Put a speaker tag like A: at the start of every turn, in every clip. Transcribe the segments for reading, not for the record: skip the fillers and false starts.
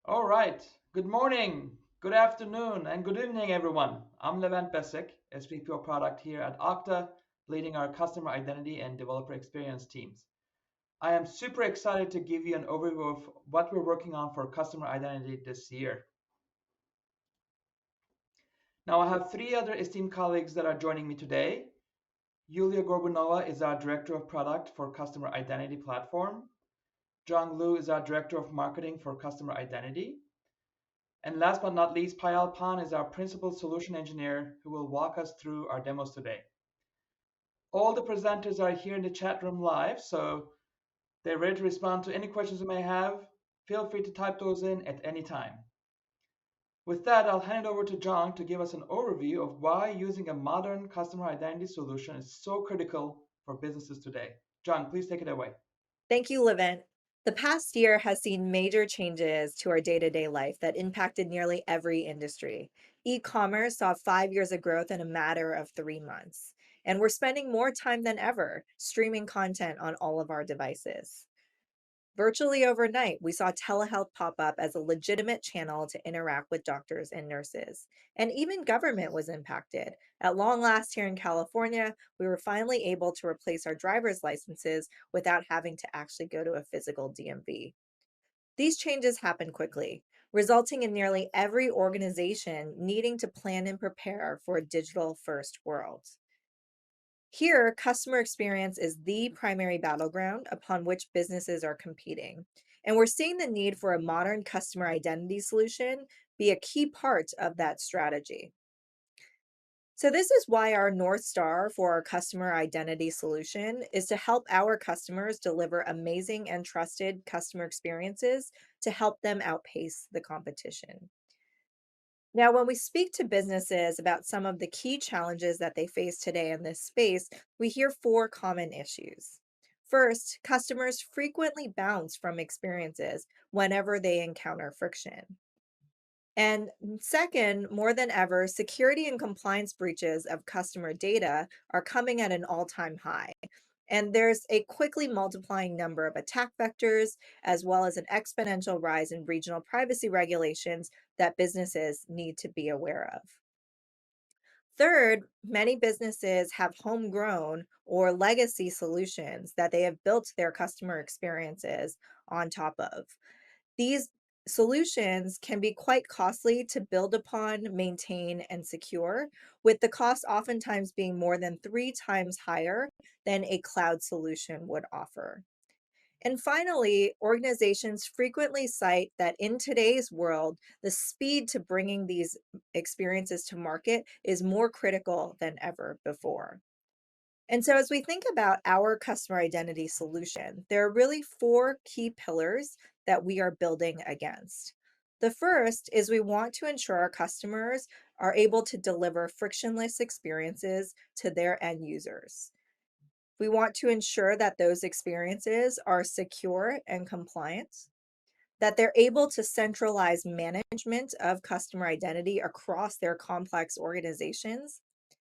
A: All right. Good morning, good afternoon, and good evening, everyone. I'm Levent Besik, SVP of Product here at Okta, leading our customer identity and developer experience teams. I am super excited to give you an overview of what we're working on for customer identity this year. Now, I have three other esteemed colleagues that are joining me today. Yuliya Gorbunova is our Director of Product for Customer Identity Platform. Jiong Liu is our Director of Marketing for Customer Identity. And last but not least, Payal Pan is our principal solution engineer who will walk us through our demos today. All the presenters are here in the chat room live, so they're ready to respond to any questions you may have. Feel free to type those in at any time. With that, I'll hand it over to John to give us an overview of why using a modern customer identity solution is so critical for businesses today. John, please take it away.
B: Thank you, Levent. The past year has seen major changes to our day-to-day life that impacted nearly every industry. E-commerce saw 5 years of growth in a matter of 3 months, and we're spending more time than ever streaming content on all of our devices. Virtually overnight, we saw telehealth pop up as a legitimate channel to interact with doctors and nurses. And even government was impacted. At long last, here in California, we were finally able to replace our driver's licenses without having to actually go to a physical DMV. These changes happened quickly, resulting in nearly every organization needing to plan and prepare for a digital first world. Here, customer experience is the primary battleground upon which businesses are competing. And we're seeing the need for a modern customer identity solution be a key part of that strategy. So, this is why our North Star for our customer identity solution is to help our customers deliver amazing and trusted customer experiences to help them outpace the competition. Now, when we speak to businesses about some of the key challenges that they face today in this space, we hear four common issues. First, customers frequently bounce from experiences whenever they encounter friction. And second, more than ever, security and compliance breaches of customer data are coming at an all time high. And there's a quickly multiplying number of attack vectors, as well as an exponential rise in regional privacy regulations that businesses need to be aware of. Third, many businesses have homegrown or legacy solutions that they have built their customer experiences on top of. These solutions can be quite costly to build upon, maintain, and secure, with the cost oftentimes being more than 3 times higher than a cloud solution would offer. And finally, organizations frequently cite that in today's world, the speed to bringing these experiences to market is more critical than ever before. And so, as we think about our customer identity solution, there are really four key pillars that we are building against. The first is we want to ensure our customers are able to deliver frictionless experiences to their end users. We want to ensure that those experiences are secure and compliant, that they're able to centralize management of customer identity across their complex organizations,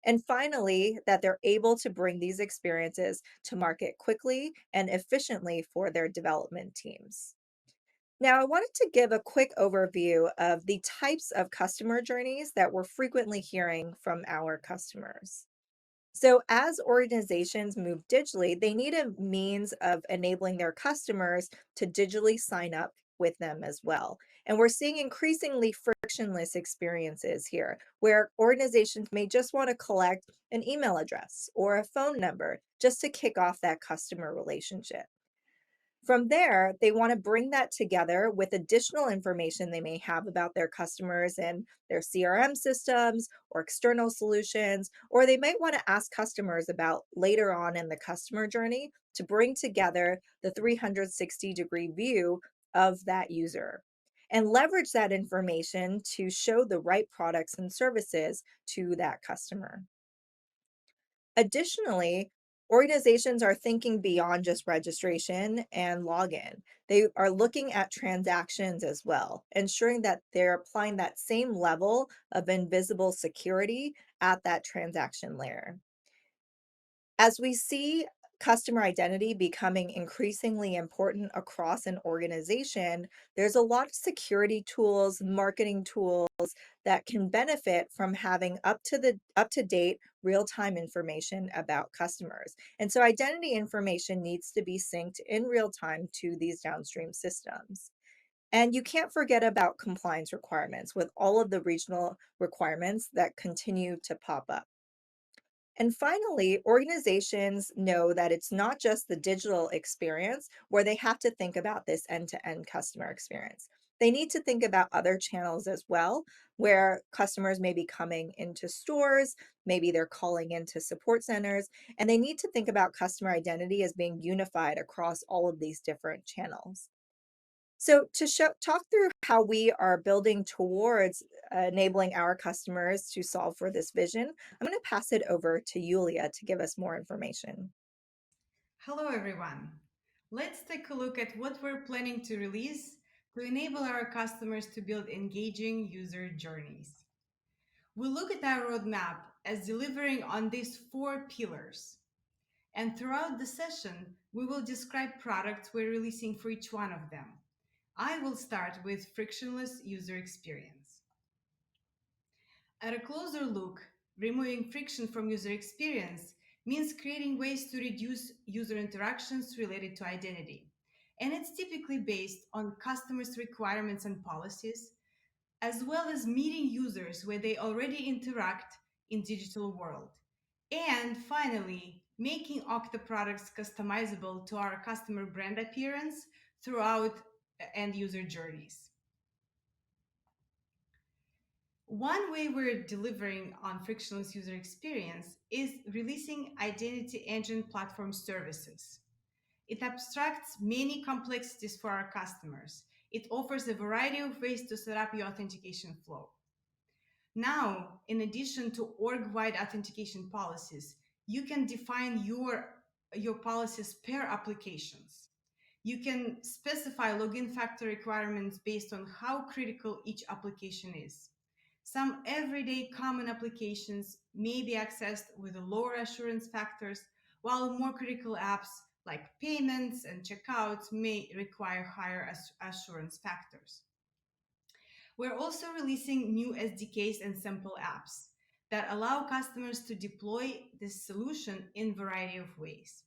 B: and finally, that they're able to bring these experiences to market quickly and efficiently for their development teams. Now, I wanted to give a quick overview of the types of customer journeys that we're frequently hearing from our customers. So, as organizations move digitally, they need a means of enabling their customers to digitally sign up with them as well. And we're seeing increasingly frictionless experiences here, where organizations may just want to collect an email address or a phone number just to kick off that customer relationship. From there, they want to bring that together with additional information they may have about their customers and their CRM systems or external solutions, or they might want to ask customers about later on in the customer journey to bring together the 360-degree view of that user and leverage that information to show the right products and services to that customer. Additionally, organizations are thinking beyond just registration and login. They are looking at transactions as well, ensuring that they're applying that same level of invisible security at that transaction layer. As we see customer identity becoming increasingly important across an organization, there's a lot of security tools, marketing tools that can benefit from having up to date real-time information about customers. And so identity information needs to be synced in real time to these downstream systems. And you can't forget about compliance requirements with all of the regional requirements that continue to pop up. And finally, organizations know that it's not just the digital experience where they have to think about this end to end customer experience. They need to think about other channels as well, where customers may be coming into stores, maybe they're calling into support centers, and they need to think about customer identity as being unified across all of these different channels. So, talk through how we are building towards enabling our customers to solve for this vision, I'm going to pass it over to Yulia to give us more information.
C: Hello, everyone. Let's take a look at what we're planning to release to enable our customers to build engaging user journeys. We look at our roadmap as delivering on these four pillars. And throughout the session, we will describe products we're releasing for each one of them. I will start with frictionless user experience. At a closer look, removing friction from user experience means creating ways to reduce user interactions related to identity. And it's typically based on customers' requirements and policies, as well as meeting users where they already interact in digital world. And finally, making Okta products customizable to our customer brand appearance throughout end user journeys. One way we're delivering on frictionless user experience is releasing Identity Engine Platform Services. It abstracts many complexities for our customers. It offers a variety of ways to set up your authentication flow. Now, in addition to org-wide authentication policies, you can define your policies per applications. You can specify login factor requirements based on how critical each application is. Some everyday common applications may be accessed with lower assurance factors, while more critical apps like payments and checkouts may require higher assurance factors. We're also releasing new SDKs and sample apps that allow customers to deploy this solution in a variety of ways,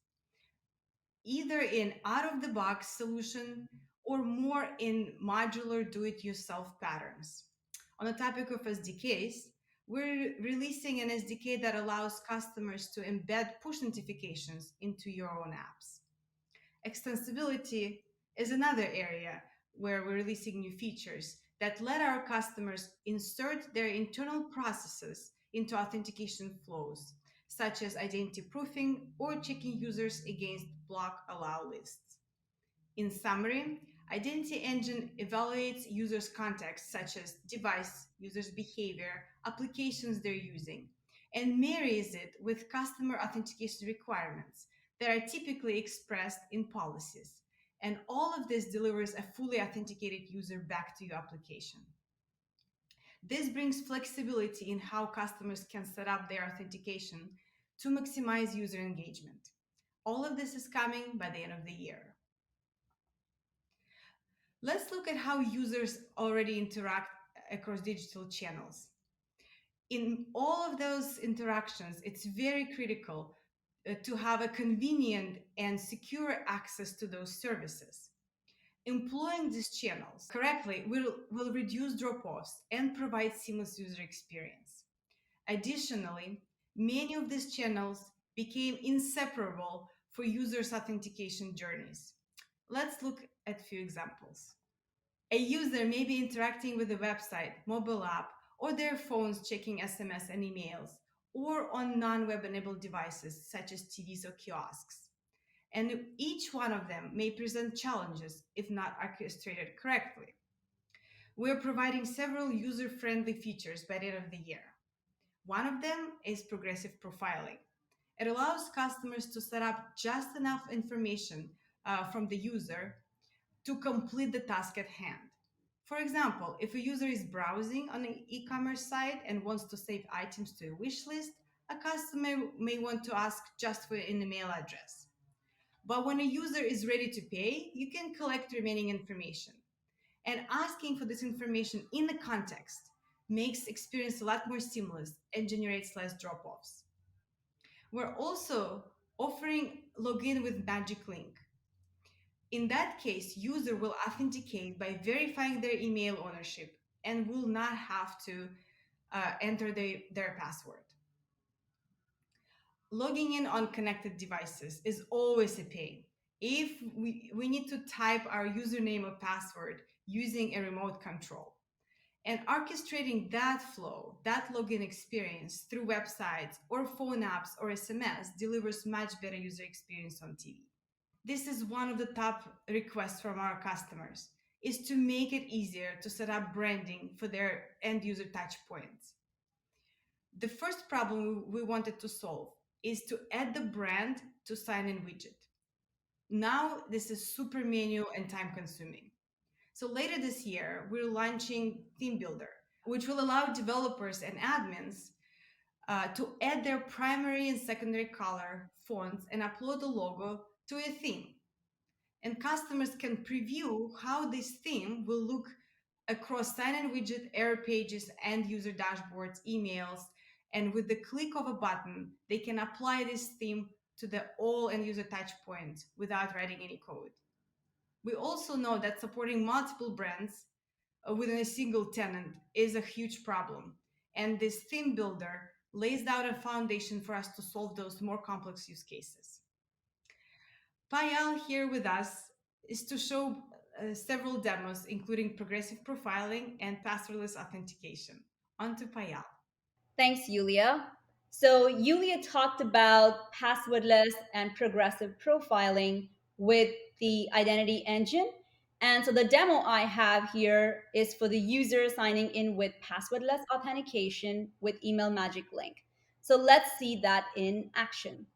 C: either in out-of-the-box solution or more in modular do-it-yourself patterns. On the topic of SDKs, we're releasing an SDK that allows customers to embed push notifications into your own apps. Extensibility is another area where we're releasing new features that let our customers insert their internal processes into authentication flows, such as identity proofing or checking users against block allow lists. In summary, Identity Engine evaluates users' context, such as device, users' behavior, applications they're using, and marries it with customer authentication requirements that are typically expressed in policies. And all of this delivers a fully authenticated user back to your application. This brings flexibility in how customers can set up their authentication to maximize user engagement. All of this is coming by the end of the year. Let's look at how users already interact across digital channels. In all of those interactions, it's very critical to have a convenient and secure access to those services. Employing these channels correctly will reduce drop-offs and provide seamless user experience. Additionally, many of these channels became inseparable for users' authentication journeys. Let's look at a few examples. A user may be interacting with a website, mobile app, or their phones checking SMS and emails, or on non-web enabled devices such as TVs or kiosks. And each one of them may present challenges if not orchestrated correctly. We're providing several user-friendly features by the end of the year. One of them is progressive profiling. It allows customers to set up just enough information from the user to complete the task at hand. For example, if a user is browsing on an e-commerce site and wants to save items to a wish list, a customer may want to ask just for an email address. But when a user is ready to pay, you can collect remaining information. And asking for this information in the context makes experience a lot more seamless and generates less drop-offs. We're also offering login with magic link. In that case, user will authenticate by verifying their email ownership and will not have to enter their password. Logging in on connected devices is always a pain. If we need to type our username or password using a remote control. And orchestrating that flow, that login experience through websites or phone apps or SMS delivers much better user experience on TV. This is one of the top requests from our customers is to make it easier to set up branding for their end user touch points. The first problem we wanted to solve is to add the brand to sign in widget. Now this is super manual and time consuming. So later this year, we're launching Theme Builder, which will allow developers and admins to add their primary and secondary color, fonts, and upload the logo to a theme. And customers can preview how this theme will look across sign-in widget, error pages, and user dashboards, emails, and with the click of a button, they can apply this theme to the all end user touch points without writing any code. We also know that supporting multiple brands within a single tenant is a huge problem. And this theme builder lays out a foundation for us to solve those more complex use cases. Payal here with us is to show several demos, including progressive profiling and passwordless authentication. On to Payal.
D: Thanks, Yuliya. So, Yuliya talked about passwordless and progressive profiling with the identity engine. And so, the demo I have here is for the user signing in with passwordless authentication with email magic link. So, let's see that in action.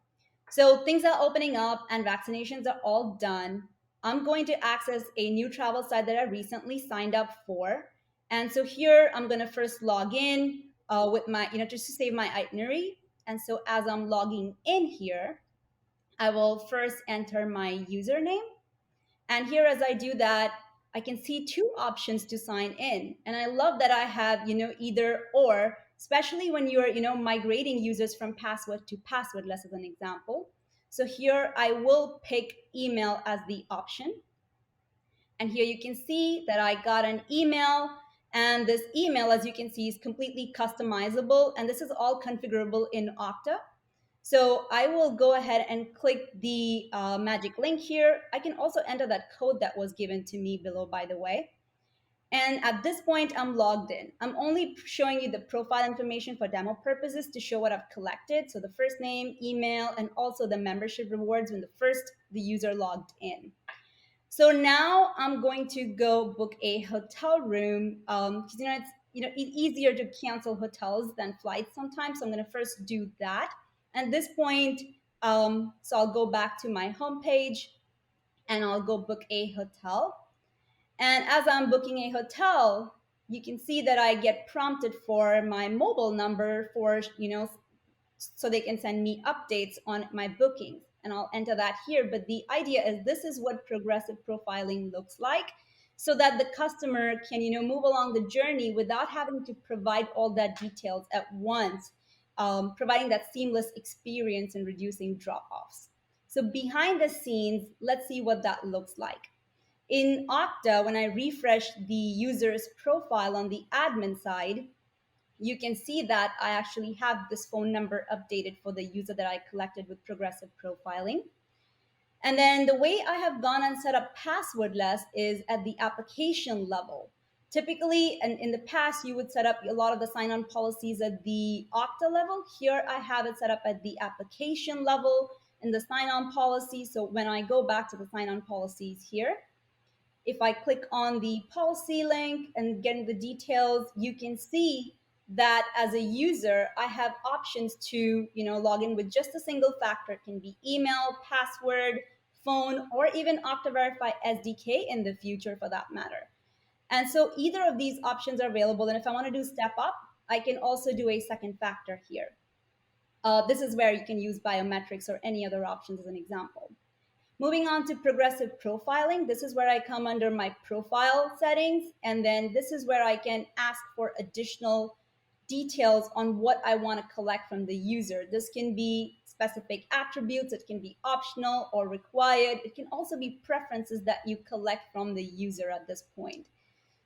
D: So things are opening up and vaccinations are all done. I'm going to access a new travel site that I recently signed up for. And so here I'm going to first log in with my, just to save my itinerary. And so as I'm logging in here, I will first enter my username. And here, as I do that, I can see two options to sign in. And I love that I have, either or, especially when you're, migrating users from password to passwordless as an example. So here I will pick email as the option. And here you can see that I got an email. And this email, as you can see, is completely customizable. And this is all configurable in Okta. So I will go ahead and click the magic link here. I can also enter that code that was given to me below, by the way. And at this point, I'm logged in. I'm only showing you the profile information for demo purposes to show what I've collected. So the first name, email, and also the membership rewards when the user logged in. So now I'm going to go book a hotel room because it's easier to cancel hotels than flights sometimes. So I'm going to first do that. At this point, so I'll go back to my homepage and I'll go book a hotel. And as I'm booking a hotel, you can see that I get prompted for my mobile number for so they can send me updates on my bookings. And I'll enter that here. But the idea is this is what progressive profiling looks like so that the customer can, move along the journey without having to provide all that details at once, providing that seamless experience and reducing drop-offs. So behind the scenes, let's see what that looks like. In Okta, when I refresh the user's profile on the admin side, you can see that I actually have this phone number updated for the user that I collected with progressive profiling. And then the way I have gone and set up passwordless is at the application level. Typically, and in the past, you would set up a lot of the sign-on policies at the Okta level. Here, I have it set up at the application level in the sign-on policy. So when I go back to the sign-on policies here, if I click on the policy link and get into the details, you can see that as a user, I have options to log in with just a single factor. It can be email, password, phone, or even Okta Verify SDK in the future for that matter. And so either of these options are available. And if I want to do step up, I can also do a second factor here. This is where you can use biometrics or any other options as an example. Moving on to progressive profiling, this is where I come under my profile settings. And then this is where I can ask for additional details on what I want to collect from the user. This can be specific attributes, it can be optional or required. It can also be preferences that you collect from the user at this point.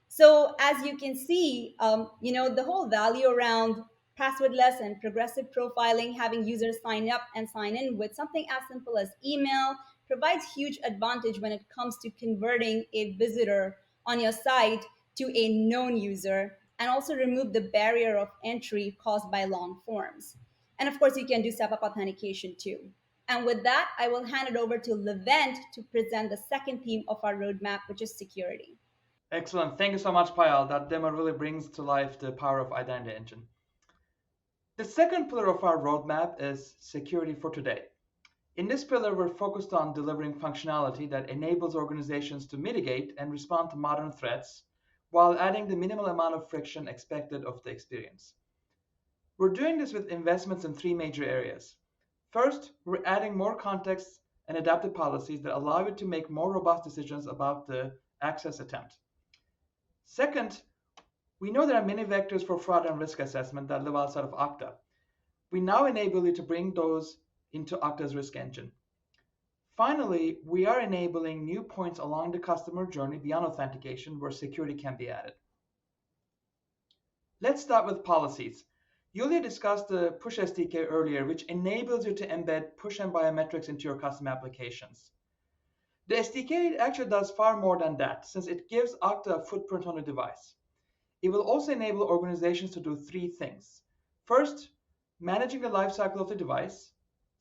D: So as you can see, the whole value around passwordless and progressive profiling, having users sign up and sign in with something as simple as email, provides huge advantage when it comes to converting a visitor on your site to a known user, and also remove the barrier of entry caused by long forms. And of course, you can do step-up authentication too. And with that, I will hand it over to Levent to present the second theme of our roadmap, which is security.
A: Excellent. Thank you so much, Payal. That demo really brings to life the power of Identity Engine. The second pillar of our roadmap is security for today. In this pillar, we're focused on delivering functionality that enables organizations to mitigate and respond to modern threats while adding the minimal amount of friction expected of the experience. We're doing this with investments in three major areas. First, we're adding more context and adaptive policies that allow you to make more robust decisions about the access attempt. Second, we know there are many vectors for fraud and risk assessment that live outside of Okta. We now enable you to bring those into Okta's risk engine. Finally, we are enabling new points along the customer journey beyond authentication where security can be added. Let's start with policies. Yuliya discussed the Push SDK earlier, which enables you to embed push and biometrics into your custom applications. The SDK actually does far more than that, since it gives Okta a footprint on the device. It will also enable organizations to do three things. First, managing the lifecycle of the device.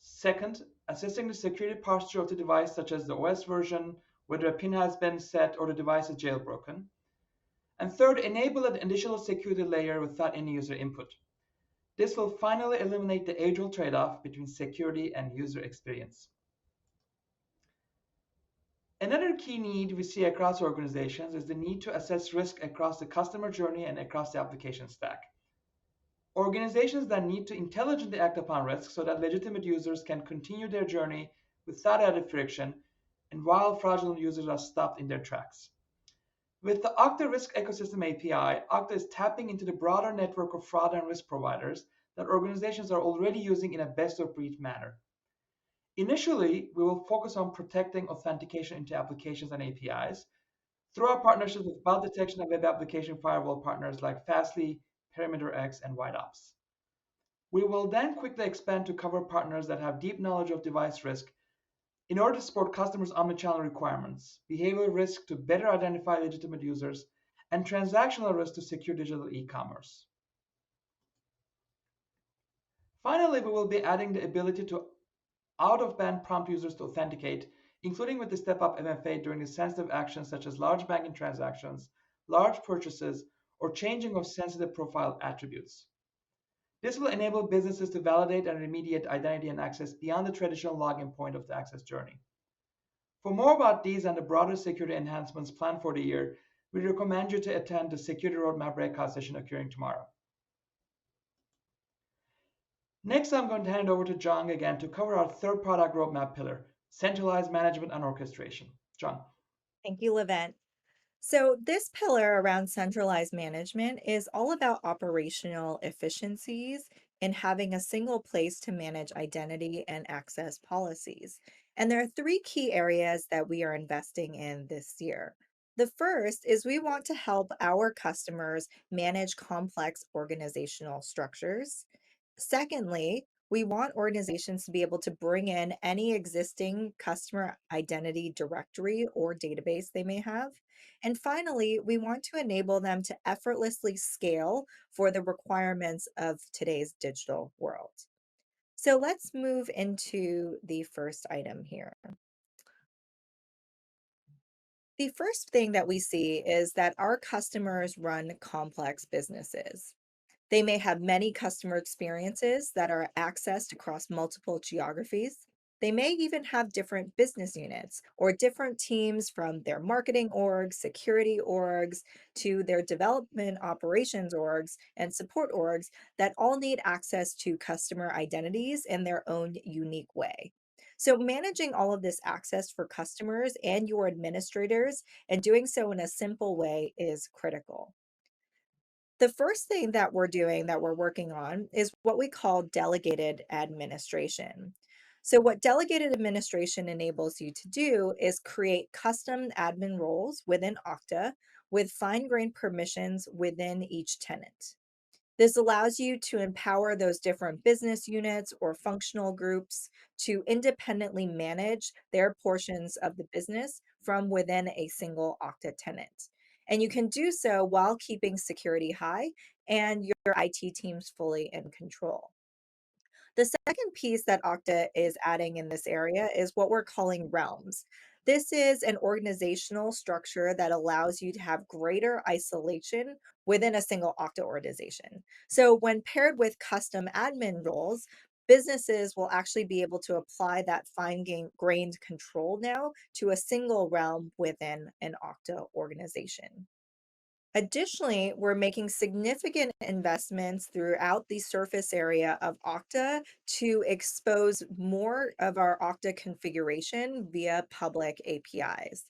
A: Second, assessing the security posture of the device, such as the OS version, whether a PIN has been set or the device is jailbroken. And third, enable an additional security layer without any user input. This will finally eliminate the age-old trade-off between security and user experience. Another key need we see across organizations is the need to assess risk across the customer journey and across the application stack. Organizations that need to intelligently act upon risk so that legitimate users can continue their journey without added friction and while fraudulent users are stopped in their tracks. With the Okta Risk Ecosystem API, Okta is tapping into the broader network of fraud and risk providers that organizations are already using in a best-of-breed manner. Initially, we will focus on protecting authentication into applications and APIs through our partnerships with bot detection and web application firewall partners like Fastly, Perimeter X, and WideOps. We will then quickly expand to cover partners that have deep knowledge of device risk in order to support customers' omnichannel requirements, behavioral risk to better identify legitimate users, and transactional risk to secure digital e-commerce. Finally, we will be adding the ability to out-of-band prompt users to authenticate, including with the step-up MFA during the sensitive actions such as large banking transactions, large purchases, or changing of sensitive profile attributes. This will enable businesses to validate and remediate identity and access beyond the traditional login point of the access journey. For more about these and the broader security enhancements planned for the year, we recommend you to attend the Security Roadmap breakout session occurring tomorrow. Next, I'm going to hand over to Jiong again to cover our third product roadmap pillar, centralized management and orchestration. Jiong.
B: Thank you, Levent. So, this pillar around centralized management is all about operational efficiencies and having a single place to manage identity and access policies. And there are three key areas that we are investing in this year. The first is we want to help our customers manage complex organizational structures. Secondly, we want organizations to be able to bring in any existing customer identity directory or database they may have. And finally, we want to enable them to effortlessly scale for the requirements of today's digital world. So let's move into the first item here. The first thing that we see is that our customers run complex businesses. They may have many customer experiences that are accessed across multiple geographies. They may even have different business units or different teams from their marketing orgs, security orgs, to their development operations orgs and support orgs that all need access to customer identities in their own unique way. So, managing all of this access for customers and your administrators and doing so in a simple way is critical. The first thing that we're doing that we're working on is what we call delegated administration. So, what delegated administration enables you to do is create custom admin roles within Okta with fine grained permissions within each tenant. This allows you to empower those different business units or functional groups to independently manage their portions of the business from within a single Okta tenant. And you can do so while keeping security high and your IT teams fully in control. The second piece that Okta is adding in this area is what we're calling realms. This is an organizational structure that allows you to have greater isolation within a single Okta organization. So, when paired with custom admin roles, businesses will actually be able to apply that grained control now to a single realm within an Okta organization. Additionally, we're making significant investments throughout the surface area of Okta to expose more of our Okta configuration via public APIs.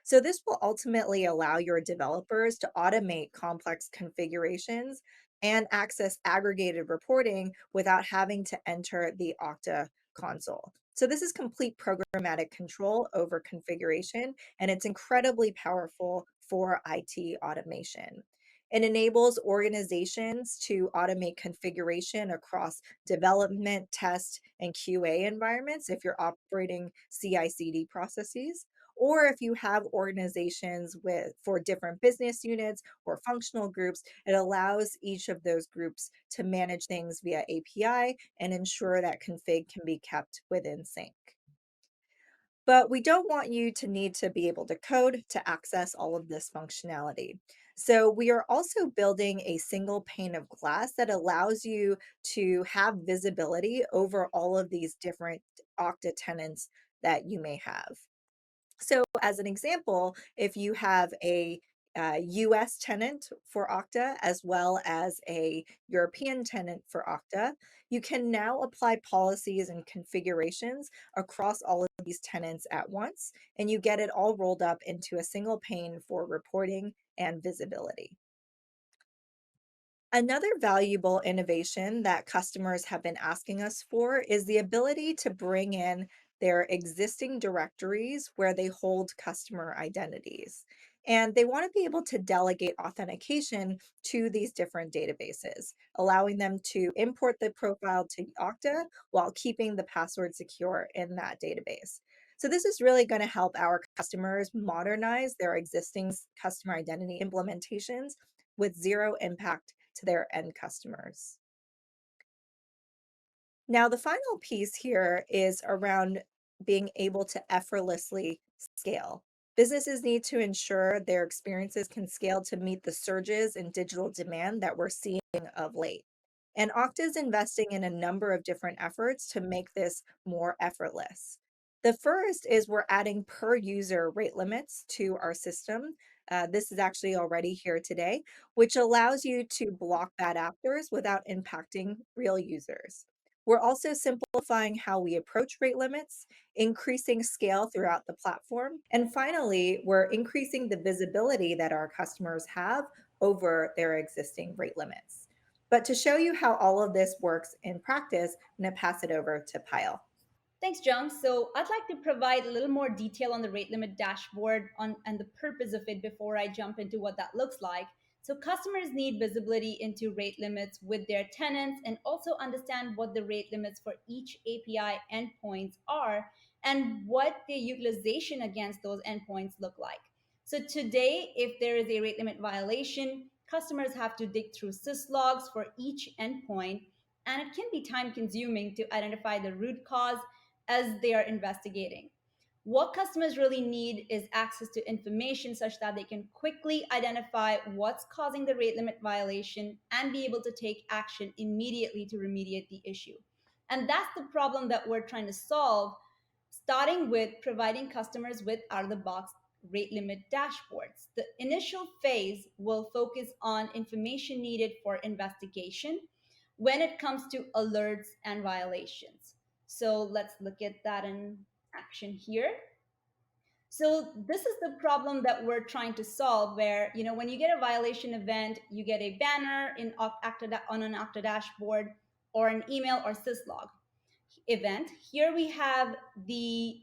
B: So, this will ultimately allow your developers to automate complex configurations and access aggregated reporting without having to enter the Okta console. So, this is complete programmatic control over configuration, and it's incredibly powerful for IT automation. It enables organizations to automate configuration across development, test, and QA environments if you're operating CI/CD processes, or if you have organizations with for different business units or functional groups, it allows each of those groups to manage things via API and ensure that config can be kept within sync. But we don't want you to need to be able to code to access all of this functionality. So we are also building a single pane of glass that allows you to have visibility over all of these different Okta tenants that you may have. So, as an example, if you have a US tenant for Okta as well as a European tenant for Okta, you can now apply policies and configurations across all of these tenants at once, and you get it all rolled up into a single pane for reporting and visibility. Another valuable innovation that customers have been asking us for is the ability to bring in their existing directories where they hold customer identities. And they want to be able to delegate authentication to these different databases, allowing them to import the profile to Okta while keeping the password secure in that database. So, this is really going to help our customers modernize their existing customer identity implementations with zero impact to their end customers. Now, the final piece here is around being able to effortlessly scale. Businesses need to ensure their experiences can scale to meet the surges in digital demand that we're seeing of late. And Okta is investing in a number of different efforts to make this more effortless. The first is we're adding per user rate limits to our system. This is actually already here today, which allows you to block bad actors without impacting real users. We're also simplifying how we approach rate limits, increasing scale throughout the platform. And finally, we're increasing the visibility that our customers have over their existing rate limits. But to show you how all of this works in practice, I'm going to pass it over to Payal.
D: Thanks, John. So I'd like to provide a little more detail on the rate limit dashboard and the purpose of it before I jump into what that looks like. So customers need visibility into rate limits with their tenants and also understand what the rate limits for each API endpoints are and what the utilization against those endpoints look like. So today, if there is a rate limit violation, customers have to dig through syslogs for each endpoint, and it can be time consuming to identify the root cause as they are investigating. What customers really need is access to information such that they can quickly identify what's causing the rate limit violation and be able to take action immediately to remediate the issue. And that's the problem that we're trying to solve, starting with providing customers with out of the box rate limit dashboards. The initial phase will focus on information needed for investigation when it comes to alerts and violations. So let's look at that in action here. So this is the problem that we're trying to solve, where when you get a violation event, you get a banner on an Okta dashboard, or an email or syslog event. Here we have the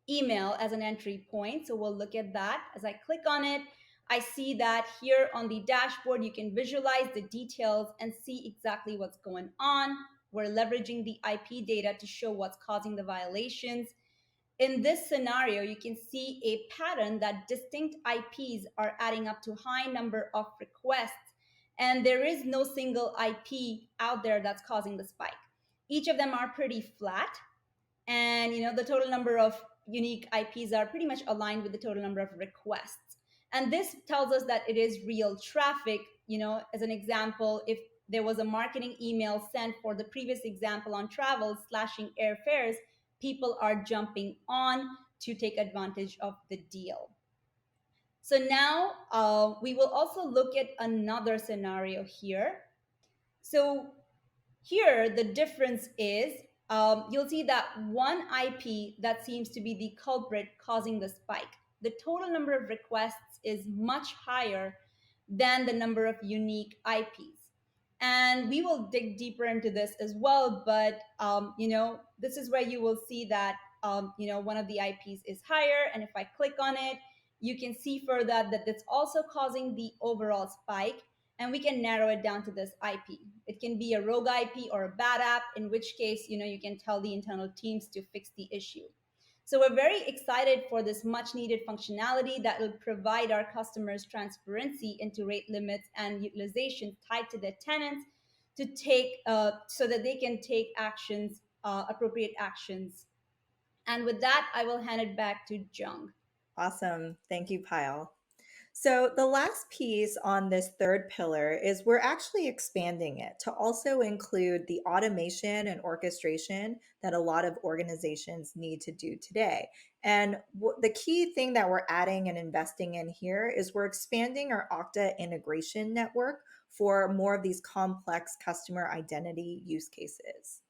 D: email as an entry point. So we'll look at that. As I click on it, I see that here on the dashboard, you can visualize the details and see exactly what's going on. We're leveraging the IP data to show what's causing the violations. In this scenario, you can see a pattern that distinct IPs are adding up to high number of requests, and there is no single IP out there that's causing the spike. Each of them are pretty flat, and the total number of unique IPs are pretty much aligned with the total number of requests. And this tells us that it is real traffic. As an example, if there was a marketing email sent for the previous example on travel slashing airfares, people are jumping on to take advantage of the deal. So now we will also look at another scenario here. So here, the difference is you'll see that one IP that seems to be the culprit causing the spike. The total number of requests is much higher than the number of unique IPs. And we will dig deeper into this as well. But, this is where you will see that, one of the IPs is higher. And if I click on it, you can see further that it's also causing the overall spike. And we can narrow it down to this IP. It can be a rogue IP or a bad app, in which case, you can tell the internal teams to fix the issue. So we're very excited for this much needed functionality that will provide our customers transparency into rate limits and utilization tied to their tenants to take so that they can take actions, appropriate actions. And with that, I will hand it back to Jiong.
B: Awesome. Thank you, Payal. So the last piece on this third pillar is we're actually expanding it to also include the automation and orchestration that a lot of organizations need to do today. And the key thing that we're adding and investing in here is we're expanding our Okta integration network for more of these complex customer identity use cases.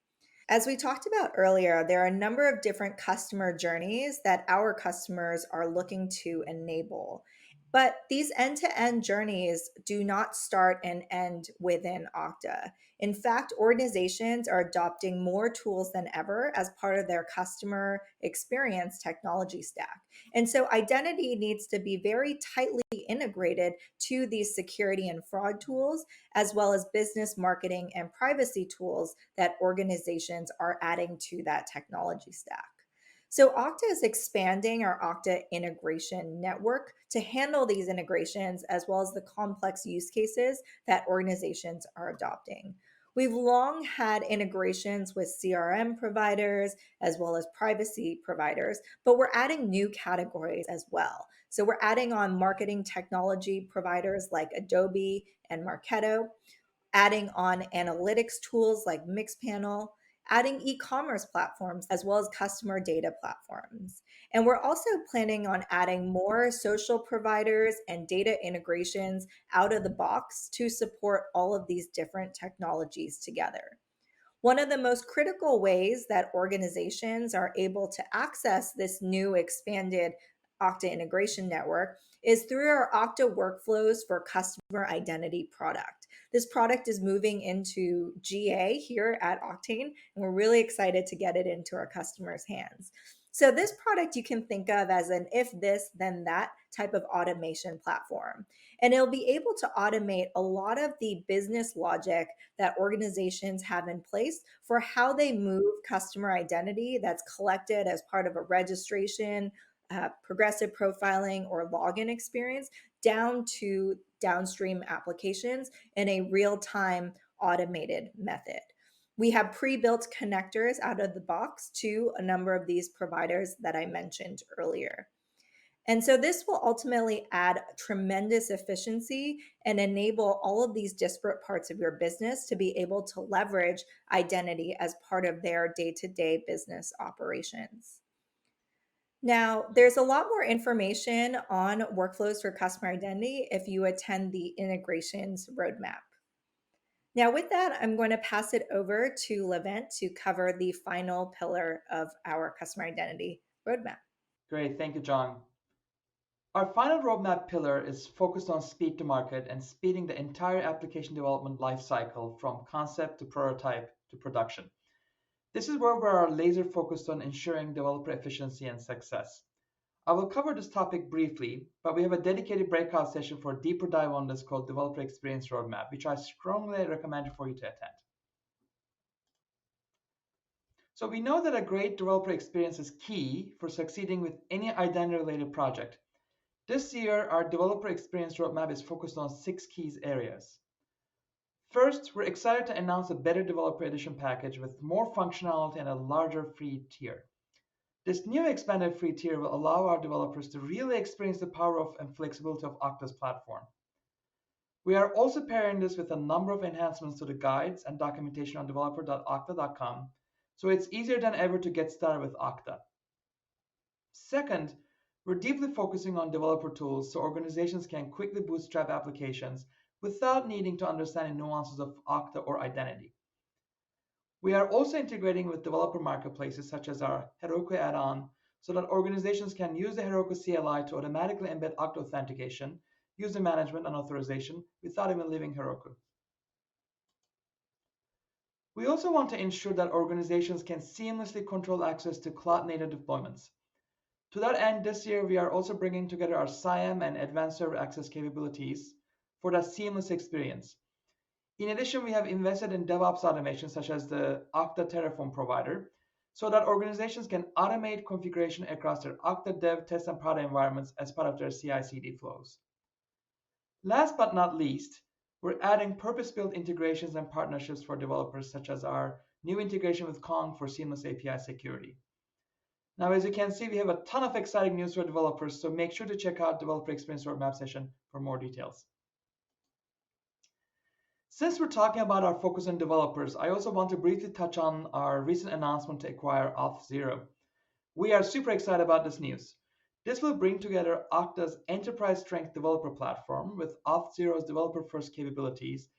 B: As we talked about earlier, there are a number of different customer journeys that our customers are looking to enable. But these end-to-end journeys do not start and end within Okta. In fact, organizations are adopting more tools than ever as part of their customer experience technology stack. And so identity needs to be very tightly integrated to these security and fraud tools, as well as business marketing and privacy tools that organizations are adding to that technology stack. So Okta is expanding our Okta integration network to handle these integrations as well as the complex use cases that organizations are adopting. We've long had integrations with CRM providers as well as privacy providers, but we're adding new categories as well. So we're adding on marketing technology providers like Adobe and Marketo, adding on analytics tools like Mixpanel, adding e-commerce platforms as well as customer data platforms. And we're also planning on adding more social providers and data integrations out of the box to support all of these different technologies together. One of the most critical ways that organizations are able to access this new expanded Okta integration network is through our Okta workflows for customer identity product. This product is moving into GA here at Octane, and we're really excited to get it into our customers' hands. So this product you can think of as an if this, then that type of automation platform. And it'll be able to automate a lot of the business logic that organizations have in place for how they move customer identity that's collected as part of a registration, progressive profiling, or login experience down to downstream applications in a real-time automated method. We have pre-built connectors out of the box to a number of these providers that I mentioned earlier. And so this will ultimately add tremendous efficiency and enable all of these disparate parts of your business to be able to leverage identity as part of their day-to-day business operations. Now, there's a lot more information on workflows for customer identity if you attend the integrations roadmap. Now, with that, I'm going to pass it over to Levent to cover the final pillar of our customer identity roadmap.
A: Great, thank you, John. Our final roadmap pillar is focused on speed to market and speeding the entire application development lifecycle from concept to prototype to production. This is where we are laser focused on ensuring developer efficiency and success. I will cover this topic briefly, but we have a dedicated breakout session for a deeper dive on this called Developer Experience Roadmap, which I strongly recommend for you to attend. So we know that a great developer experience is key for succeeding with any identity-related project. This year, our developer experience roadmap is focused on 6 key areas. First, we're excited to announce a better developer edition package with more functionality and a larger free tier. This new expanded free tier will allow our developers to really experience the power of and flexibility of Okta's platform. We are also pairing this with a number of enhancements to the guides and documentation on developer.okta.com, so it's easier than ever to get started with Okta. Second, we're deeply focusing on developer tools so organizations can quickly bootstrap applications without needing to understand the nuances of Okta or identity. We are also integrating with developer marketplaces such as our Heroku add-on so that organizations can use the Heroku CLI to automatically embed Okta authentication, user management, and authorization without even leaving Heroku. We also want to ensure that organizations can seamlessly control access to cloud-native deployments. To that end, this year we are also bringing together our CIAM and advanced server access capabilities for that seamless experience. In addition, we have invested in DevOps automation such as the Okta Terraform provider so that organizations can automate configuration across their Okta dev, test, and prod environments as part of their CI/CD flows. Last but not least, we're adding purpose-built integrations and partnerships for developers such as our new integration with Kong for seamless API security. Now, as you can see, we have a ton of exciting news for developers, so make sure to check out Developer Experience Roadmap session for more details. Since we're talking about our focus on developers, I also want to briefly touch on our recent announcement to acquire Auth0. We are super excited about this news. This will bring together Okta's enterprise strength developer platform with Auth0's developer-first capabilities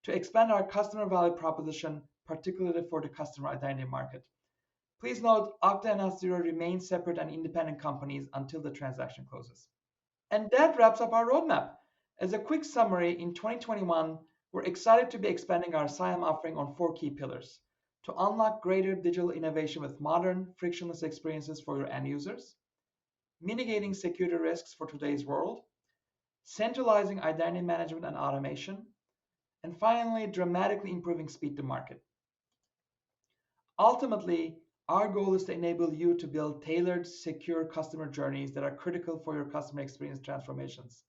A: to expand our customer value proposition, particularly for the customer identity market. Please note, Okta and Auth0 remain separate and independent companies until the transaction closes. And that wraps up our roadmap. As a quick summary, in 2021, we're excited to be expanding our CIAM offering on 4 key pillars: to unlock greater digital innovation with modern, frictionless experiences for your end users, mitigating security risks for today's world, centralizing identity management and automation, and finally, dramatically improving speed to market. Ultimately, our goal is to enable you to build tailored, secure customer journeys that are critical for your customer experience transformations.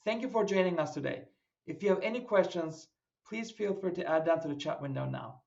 A: Thank you for joining us today. If you have any questions, please feel free to add them to the chat window now.